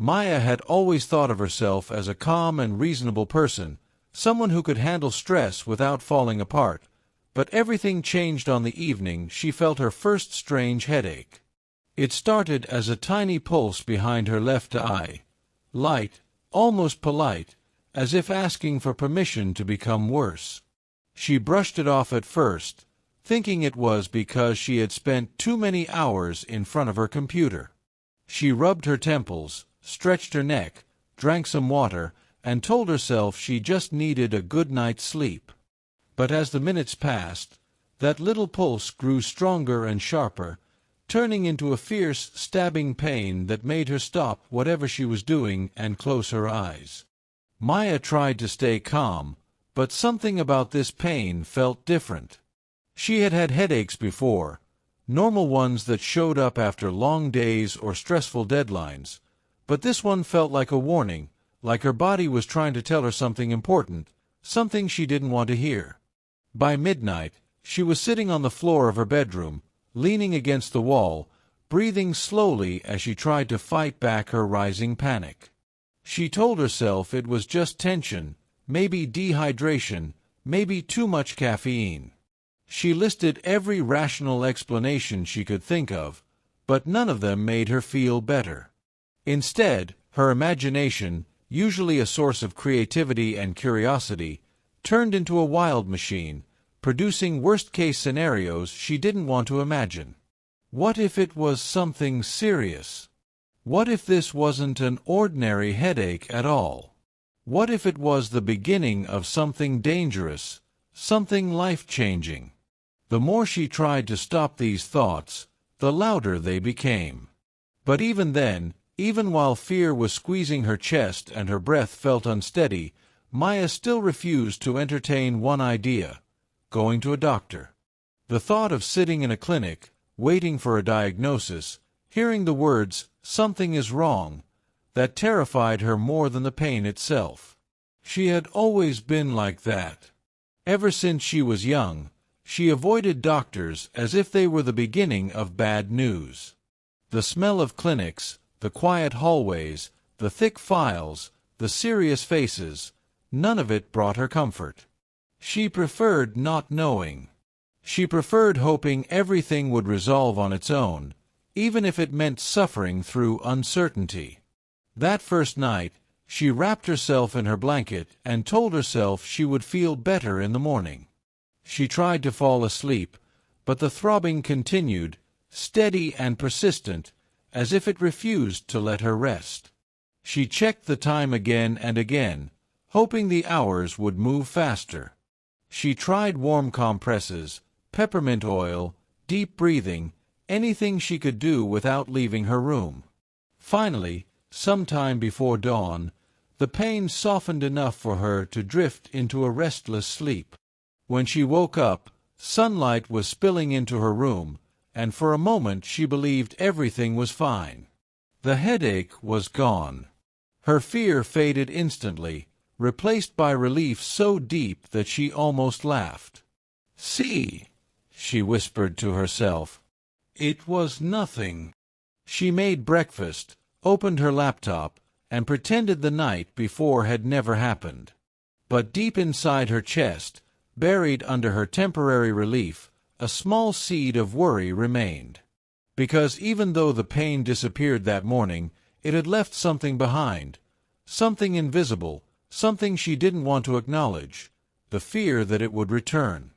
Maya had always thought of herself as a calm and reasonable person, someone who could handle stress without falling apart, but everything changed on the evening she felt her first strange headache. It started as a tiny pulse behind her left eye, light, almost polite, as if asking for permission to become worse. She brushed it off at first, thinking it was because she had spent too many hours in front of her computer. She rubbed her temples, stretched her neck, drank some water, and told herself she just needed a good night's sleep. But as the minutes passed, that little pulse grew stronger and sharper, turning into a fierce, stabbing pain that made her stop whatever she was doing and close her eyes. Maya tried to stay calm, but something about this pain felt different. She had had headaches before, normal ones that showed up after long days or stressful deadlines, but this one felt like a warning, like her body was trying to tell her something important, something she didn't want to hear. By midnight, she was sitting on the floor of her bedroom, leaning against the wall, breathing slowly as she tried to fight back her rising panic. She told herself it was just tension, maybe dehydration, maybe too much caffeine. She listed every rational explanation she could think of, but none of them made her feel better. Instead, her imagination, usually a source of creativity and curiosity, turned into a wild machine, producing worst-case scenarios she didn't want to imagine. What if it was something serious? What if this wasn't an ordinary headache at all? What if it was the beginning of something dangerous, something life-changing? The more she tried to stop these thoughts, the louder they became. But even then, even while fear was squeezing her chest and her breath felt unsteady, Maya still refused to entertain one idea: going to a doctor. The thought of sitting in a clinic, waiting for a diagnosis, hearing the words, "something is wrong," that terrified her more than the pain itself. She had always been like that. Ever since she was young, she avoided doctors as if they were the beginning of bad news. The smell of clinics, the quiet hallways, the thick files, the serious faces, none of it brought her comfort. She preferred not knowing. She preferred hoping everything would resolve on its own, even if it meant suffering through uncertainty. That first night, she wrapped herself in her blanket and told herself she would feel better in the morning. She tried to fall asleep, but the throbbing continued, steady and persistent, as if it refused to let her rest. She checked the time again and again, hoping the hours would move faster. She tried warm compresses, peppermint oil, deep breathing, anything she could do without leaving her room. Finally, sometime before dawn, the pain softened enough for her to drift into a restless sleep. When she woke up, sunlight was spilling into her room, and for a moment she believed everything was fine. The headache was gone. Her fear faded instantly, replaced by relief so deep that she almost laughed. "See," she whispered to herself. "It was nothing." She made breakfast, opened her laptop, and pretended the night before had never happened. But deep inside her chest, buried under her temporary relief, a small seed of worry remained. Because even though the pain disappeared that morning, it had left something behind, something invisible, something she didn't want to acknowledge, the fear that it would return.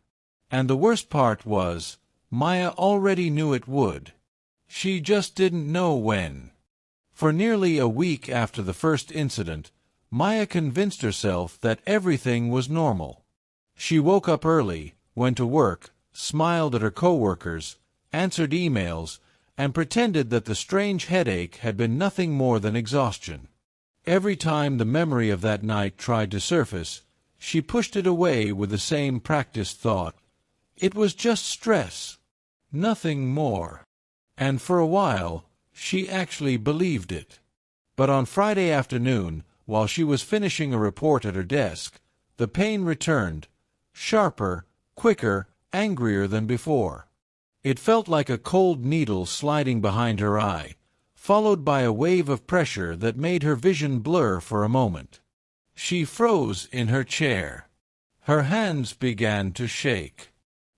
And the worst part was, Maya already knew it would. She just didn't know when. For nearly a week after the first incident, Maya convinced herself that everything was normal. She woke up early, went to work, smiled at her coworkers, answered emails, and pretended that the strange headache had been nothing more than exhaustion. Every time the memory of that night tried to surface, she pushed it away with the same practiced thought: it was just stress, nothing more. And for a while, she actually believed it. But on Friday afternoon, while she was finishing a report at her desk, the pain returned, sharper, quicker, angrier than before. It felt like a cold needle sliding behind her eye, followed by a wave of pressure that made her vision blur for a moment. She froze in her chair. Her hands began to shake.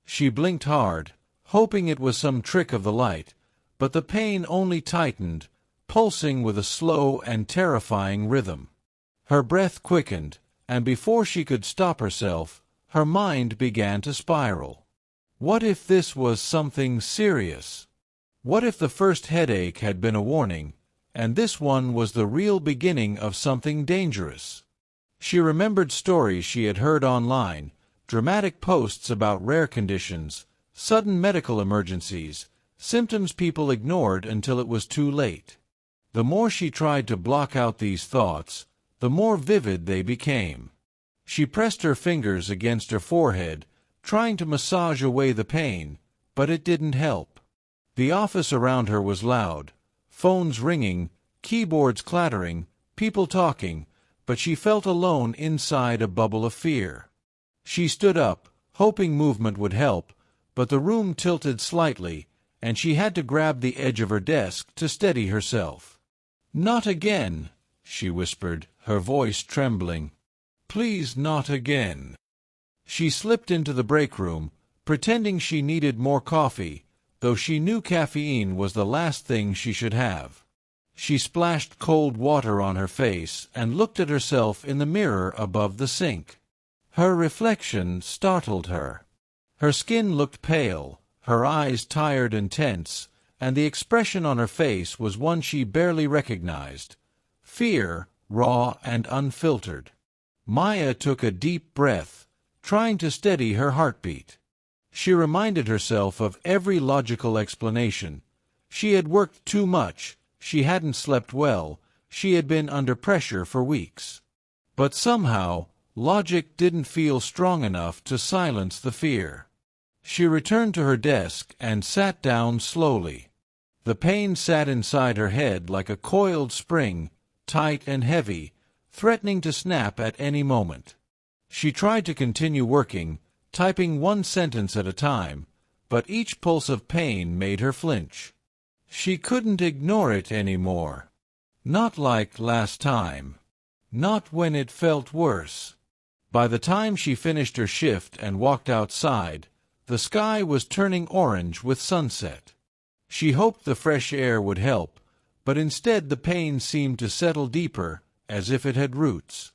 She blinked hard, hoping it was some trick of the light, but the pain only tightened, pulsing with a slow and terrifying rhythm. Her breath quickened, and before she could stop herself, her mind began to spiral. What if this was something serious? What if the first headache had been a warning, and this one was the real beginning of something dangerous? She remembered stories she had heard online, dramatic posts about rare conditions, sudden medical emergencies, symptoms people ignored until it was too late. The more she tried to block out these thoughts, the more vivid they became. She pressed her fingers against her forehead, trying to massage away the pain, but it didn't help. The office around her was loud, phones ringing, keyboards clattering, people talking, but she felt alone inside a bubble of fear. She stood up, hoping movement would help, but the room tilted slightly, and she had to grab the edge of her desk to steady herself. "Not again," she whispered, her voice trembling. "Please, not again." She slipped into the break room, pretending she needed more coffee, though she knew caffeine was the last thing she should have. She splashed cold water on her face and looked at herself in the mirror above the sink. Her reflection startled her. Her skin looked pale, her eyes tired and tense, and the expression on her face was one she barely recognized. Fear, raw and unfiltered. Maya took a deep breath, trying to steady her heartbeat. She reminded herself of every logical explanation. She had worked too much, she hadn't slept well, she had been under pressure for weeks. But somehow, logic didn't feel strong enough to silence the fear. She returned to her desk and sat down slowly. The pain sat inside her head like a coiled spring, tight and heavy, threatening to snap at any moment. She tried to continue working, typing one sentence at a time, but each pulse of pain made her flinch. She couldn't ignore it anymore. Not like last time. Not when it felt worse. By the time she finished her shift and walked outside, the sky was turning orange with sunset. She hoped the fresh air would help, but instead the pain seemed to settle deeper, as if it had roots.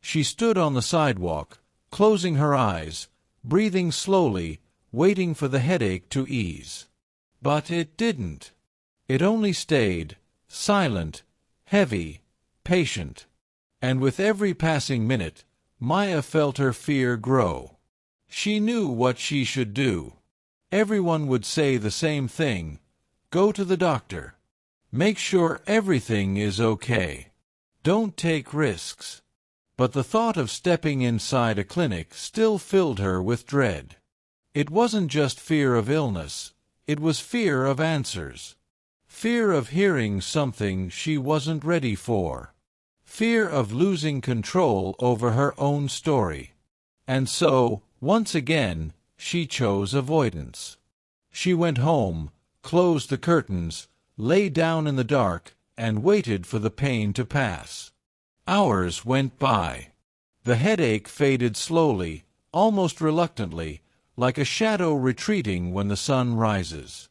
She stood on the sidewalk, closing her eyes, breathing slowly, waiting for the headache to ease. But it didn't. It only stayed, silent, heavy, patient. And with every passing minute, Maya felt her fear grow. She knew what she should do. Everyone would say the same thing. Go to the doctor. Make sure everything is okay. Don't take risks. But the thought of stepping inside a clinic still filled her with dread. It wasn't just fear of illness, it was fear of answers. Fear of hearing something she wasn't ready for. Fear of losing control over her own story. And so, once again, she chose avoidance. She went home, closed the curtains, lay down in the dark, and waited for the pain to pass. Hours went by. The headache faded slowly, almost reluctantly, like a shadow retreating when the sun rises.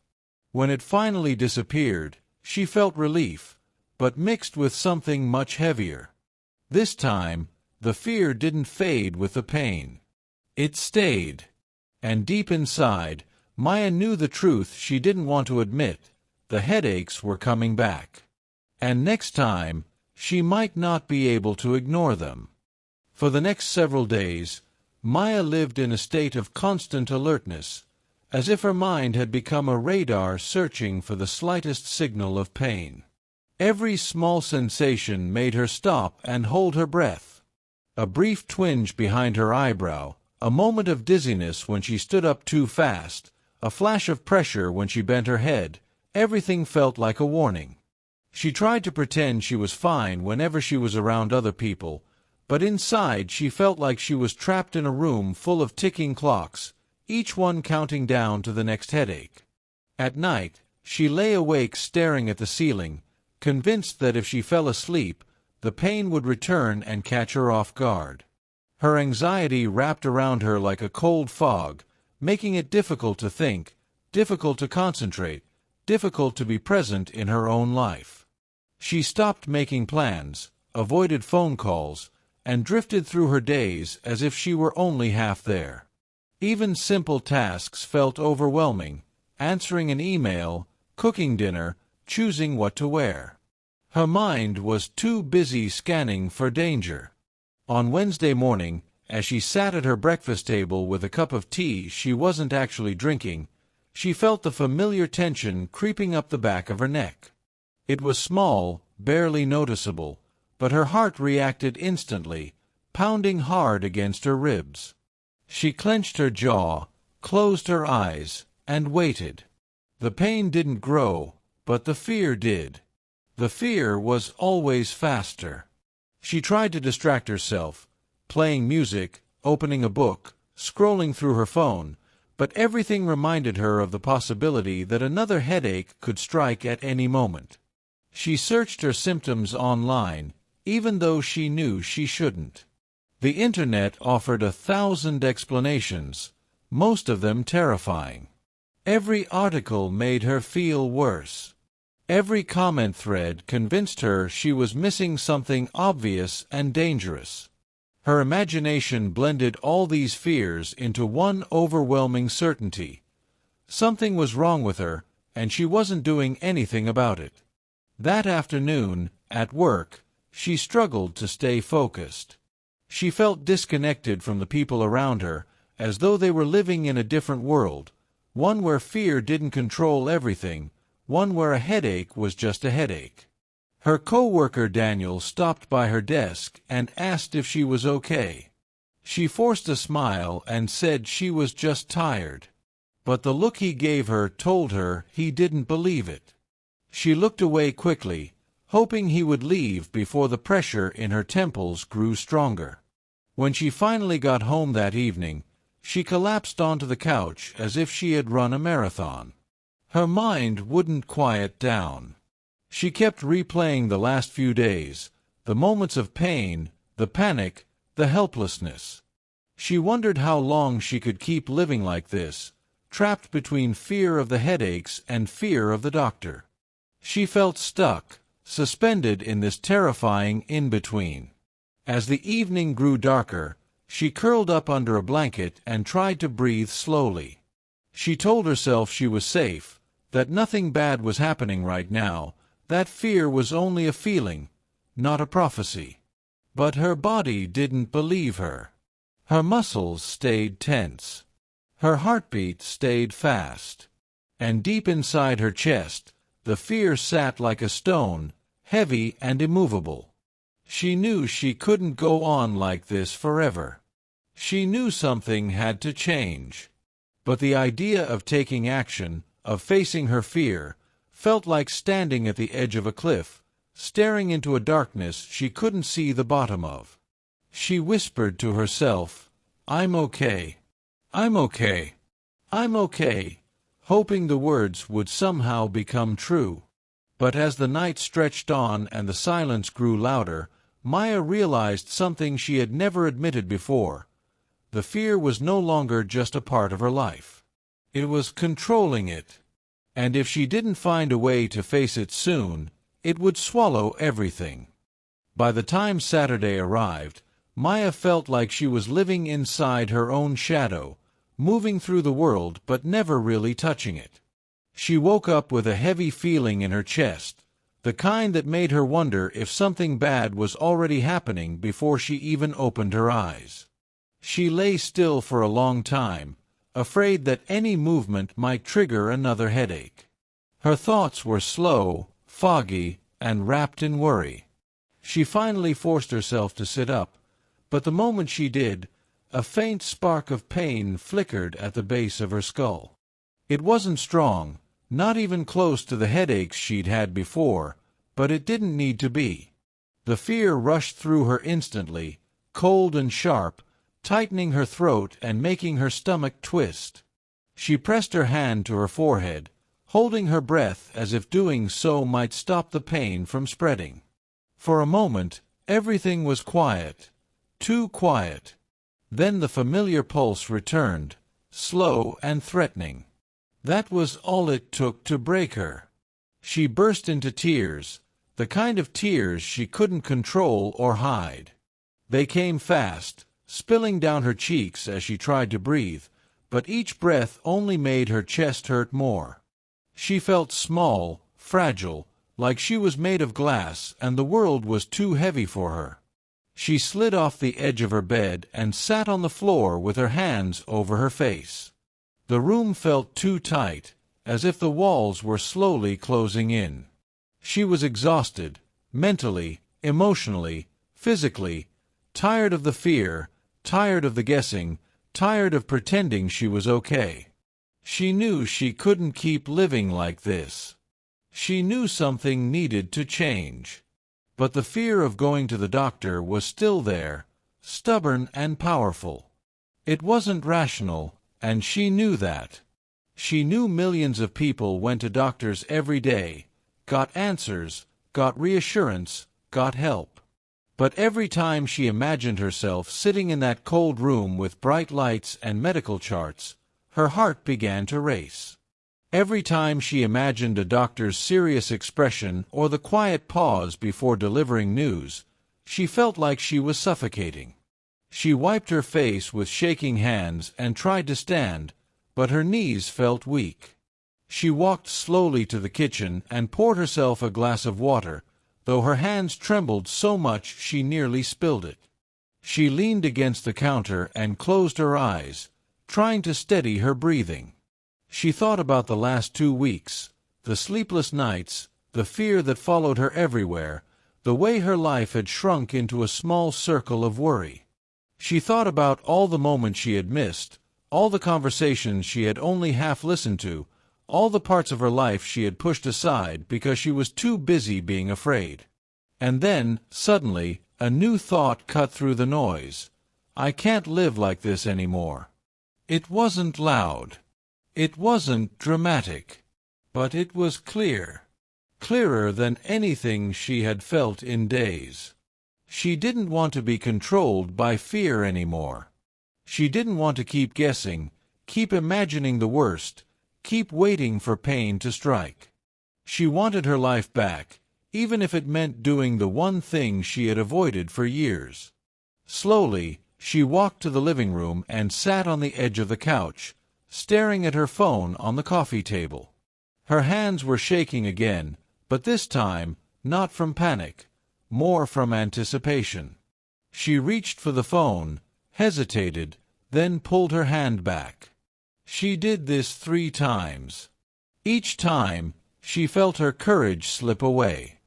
When it finally disappeared, she felt relief, but mixed with something much heavier. This time, the fear didn't fade with the pain. It stayed. And deep inside, Maya knew the truth she didn't want to admit. The headaches were coming back. And next time, she might not be able to ignore them. For the next several days, Maya lived in a state of constant alertness, as if her mind had become a radar searching for the slightest signal of pain. Every small sensation made her stop and hold her breath. A brief twinge behind her eyebrow, a moment of dizziness when she stood up too fast, a flash of pressure when she bent her head, everything felt like a warning. She tried to pretend she was fine whenever she was around other people, but inside she felt like she was trapped in a room full of ticking clocks, each one counting down to the next headache. At night, she lay awake staring at the ceiling, convinced that if she fell asleep, the pain would return and catch her off guard. Her anxiety wrapped around her like a cold fog, making it difficult to think, difficult to concentrate, difficult to be present in her own life. She stopped making plans, avoided phone calls, and drifted through her days as if she were only half there. Even simple tasks felt overwhelming: answering an email, cooking dinner, choosing what to wear. Her mind was too busy scanning for danger. On Wednesday morning, as she sat at her breakfast table with a cup of tea she wasn't actually drinking, she felt the familiar tension creeping up the back of her neck. It was small, barely noticeable, but her heart reacted instantly, pounding hard against her ribs. She clenched her jaw, closed her eyes, and waited. The pain didn't grow, but the fear did. The fear was always faster. She tried to distract herself, playing music, opening a book, scrolling through her phone, but everything reminded her of the possibility that another headache could strike at any moment. She searched her symptoms online, even though she knew she shouldn't. The internet offered 1,000 explanations, most of them terrifying. Every article made her feel worse. Every comment thread convinced her she was missing something obvious and dangerous. Her imagination blended all these fears into one overwhelming certainty. Something was wrong with her, and she wasn't doing anything about it. That afternoon, at work, she struggled to stay focused. She felt disconnected from the people around her, as though they were living in a different world, one where fear didn't control everything, one where a headache was just a headache. Her co-worker Daniel stopped by her desk and asked if she was okay. She forced a smile and said she was just tired. But the look he gave her told her he didn't believe it. She looked away quickly, hoping he would leave before the pressure in her temples grew stronger. When she finally got home that evening, she collapsed onto the couch as if she had run a marathon. Her mind wouldn't quiet down. She kept replaying the last few days, the moments of pain, the panic, the helplessness. She wondered how long she could keep living like this, trapped between fear of the headaches and fear of the doctor. She felt stuck, suspended in this terrifying in-between. As the evening grew darker, she curled up under a blanket and tried to breathe slowly. She told herself she was safe, that nothing bad was happening right now, that fear was only a feeling, not a prophecy. But her body didn't believe her. Her muscles stayed tense. Her heartbeat stayed fast. And deep inside her chest, the fear sat like a stone, heavy and immovable. She knew she couldn't go on like this forever. She knew something had to change. But the idea of taking action, of facing her fear, felt like standing at the edge of a cliff, staring into a darkness she couldn't see the bottom of. She whispered to herself, "I'm okay. I'm okay. I'm okay," hoping the words would somehow become true. But as the night stretched on and the silence grew louder, Maya realized something she had never admitted before. The fear was no longer just a part of her life. It was controlling it. And if she didn't find a way to face it soon, it would swallow everything. By the time Saturday arrived, Maya felt like she was living inside her own shadow, moving through the world but never really touching it. She woke up with a heavy feeling in her chest, the kind that made her wonder if something bad was already happening before she even opened her eyes. She lay still for a long time, afraid that any movement might trigger another headache. Her thoughts were slow, foggy, and wrapped in worry. She finally forced herself to sit up, but the moment she did, a faint spark of pain flickered at the base of her skull. It wasn't strong, not even close to the headaches she'd had before, but it didn't need to be. The fear rushed through her instantly, cold and sharp, tightening her throat and making her stomach twist. She pressed her hand to her forehead, holding her breath as if doing so might stop the pain from spreading. For a moment, everything was quiet, too quiet. Then the familiar pulse returned, slow and threatening. That was all it took to break her. She burst into tears, the kind of tears she couldn't control or hide. They came fast, spilling down her cheeks as she tried to breathe, but each breath only made her chest hurt more. She felt small, fragile, like she was made of glass and the world was too heavy for her. She slid off the edge of her bed and sat on the floor with her hands over her face. The room felt too tight, as if the walls were slowly closing in. She was exhausted, mentally, emotionally, physically, tired of the fear, tired of the guessing, tired of pretending she was okay. She knew she couldn't keep living like this. She knew something needed to change. But the fear of going to the doctor was still there, stubborn and powerful. It wasn't rational, and she knew that. She knew millions of people went to doctors every day, got answers, got reassurance, got help. But every time she imagined herself sitting in that cold room with bright lights and medical charts, her heart began to race. Every time she imagined a doctor's serious expression or the quiet pause before delivering news, she felt like she was suffocating. She wiped her face with shaking hands and tried to stand, but her knees felt weak. She walked slowly to the kitchen and poured herself a glass of water, though her hands trembled so much she nearly spilled it. She leaned against the counter and closed her eyes, trying to steady her breathing. She thought about the last 2 weeks, the sleepless nights, the fear that followed her everywhere, the way her life had shrunk into a small circle of worry. She thought about all the moments she had missed, all the conversations she had only half listened to, all the parts of her life she had pushed aside because she was too busy being afraid. And then, suddenly, a new thought cut through the noise. I can't live like this anymore. It wasn't loud. It wasn't dramatic. But it was clear. Clearer than anything she had felt in days. She didn't want to be controlled by fear anymore. She didn't want to keep guessing, keep imagining the worst, keep waiting for pain to strike. She wanted her life back, even if it meant doing the one thing she had avoided for years. Slowly, she walked to the living room and sat on the edge of the couch, staring at her phone on the coffee table. Her hands were shaking again, but this time, not from panic, more from anticipation. She reached for the phone, hesitated, then pulled her hand back. She did this 3 times. Each time, she felt her courage slip away.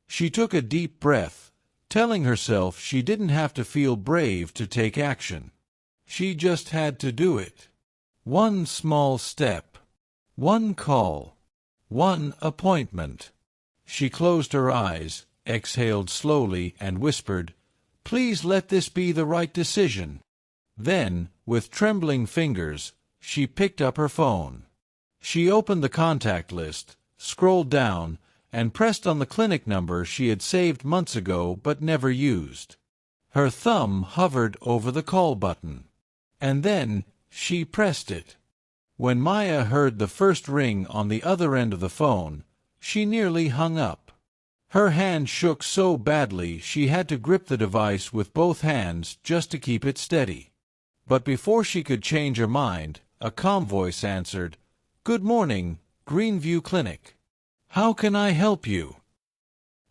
She took a deep breath, telling herself she didn't have to feel brave to take action. She just had to do it. One small step. One call. One appointment. She closed her eyes, exhaled slowly, and whispered, "Please let this be the right decision." Then, with trembling fingers, she picked up her phone. She opened the contact list, scrolled down, and pressed on the clinic number she had saved months ago but never used. Her thumb hovered over the call button. And then she pressed it. When Maya heard the first ring on the other end of the phone, she nearly hung up. Her hand shook so badly she had to grip the device with both hands just to keep it steady. But before she could change her mind, a calm voice answered, "Good morning, Greenview Clinic. How can I help you?"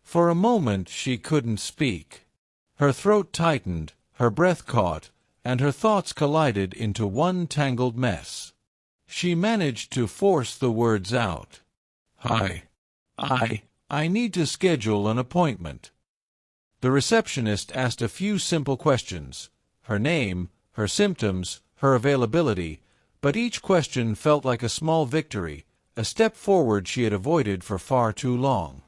For a moment she couldn't speak. Her throat tightened, her breath caught, and her thoughts collided into one tangled mess. She managed to force the words out. "Hi. I need to schedule an appointment." The receptionist asked a few simple questions, her name, her symptoms, her availability, but each question felt like a small victory, a step forward she had avoided for far too long.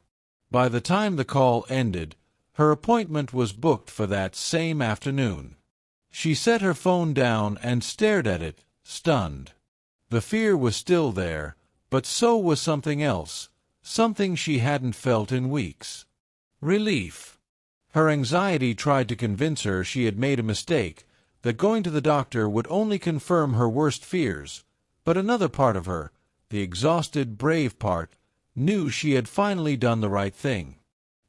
By the time the call ended, her appointment was booked for that same afternoon. She set her phone down and stared at it, stunned. The fear was still there, But so was something else, something she hadn't felt in weeks. Relief. Her anxiety tried to convince her she had made a mistake, that going to the doctor would only confirm her worst fears, but another part of her, the exhausted, brave part, knew she had finally done the right thing.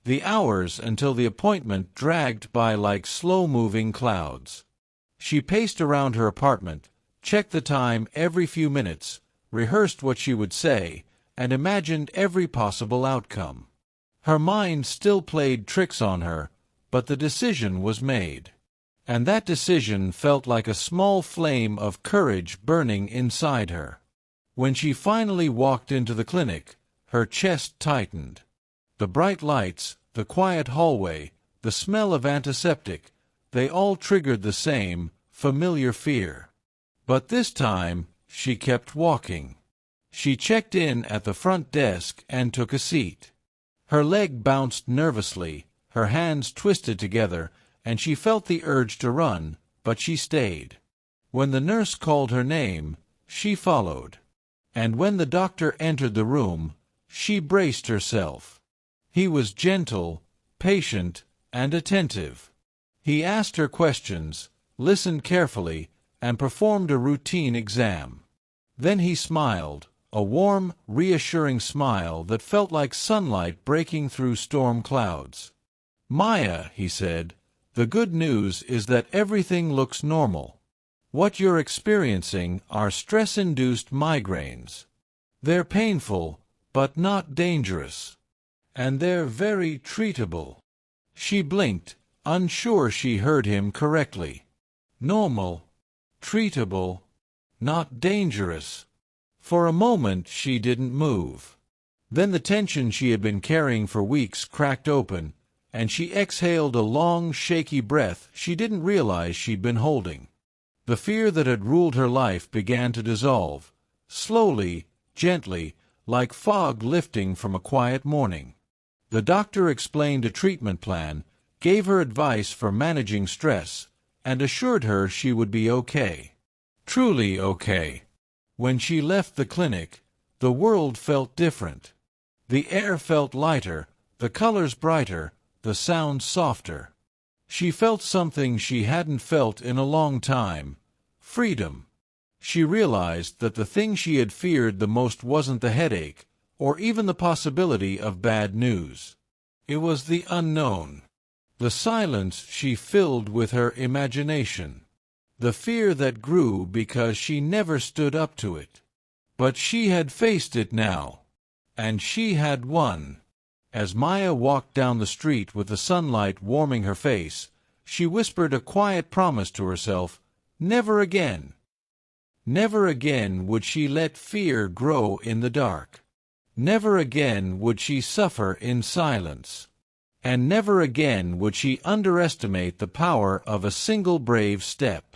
The hours until the appointment dragged by like slow-moving clouds. She paced around her apartment, checked the time every few minutes, rehearsed what she would say, and imagined every possible outcome. Her mind still played tricks on her, but the decision was made. And that decision felt like a small flame of courage burning inside her. When she finally walked into the clinic, her chest tightened. The bright lights, the quiet hallway, the smell of antiseptic, they all triggered the same, familiar fear. But this time, she kept walking. She checked in at the front desk and took a seat. Her leg bounced nervously, her hands twisted together, and she felt the urge to run, but she stayed. When the nurse called her name, she followed. And when the doctor entered the room, she braced herself. He was gentle, patient, and attentive. He asked her questions, listened carefully, and performed a routine exam. Then he smiled, a warm, reassuring smile that felt like sunlight breaking through storm clouds. "Maya," he said, "the good news is that everything looks normal. What you're experiencing are stress-induced migraines. They're painful, but not dangerous. And they're very treatable." She blinked, unsure she heard him correctly. Normal, treatable, not dangerous. For a moment she didn't move. Then the tension she had been carrying for weeks cracked open, and she exhaled a long, shaky breath she didn't realize she'd been holding. The fear that had ruled her life began to dissolve, slowly, gently, like fog lifting from a quiet morning. The doctor explained a treatment plan, gave her advice for managing stress, and assured her she would be okay. Truly okay. When she left the clinic, the world felt different. The air felt lighter, the colors brighter, the sounds softer. She felt something she hadn't felt in a long time: freedom. She realized that the thing she had feared the most wasn't the headache, or even the possibility of bad news. It was the unknown. The silence she filled with her imagination. The fear that grew because she never stood up to it. But she had faced it now. And she had won. As Maya walked down the street with the sunlight warming her face, she whispered a quiet promise to herself: never again. Never again would she let fear grow in the dark. Never again would she suffer in silence. And never again would she underestimate the power of a single brave step.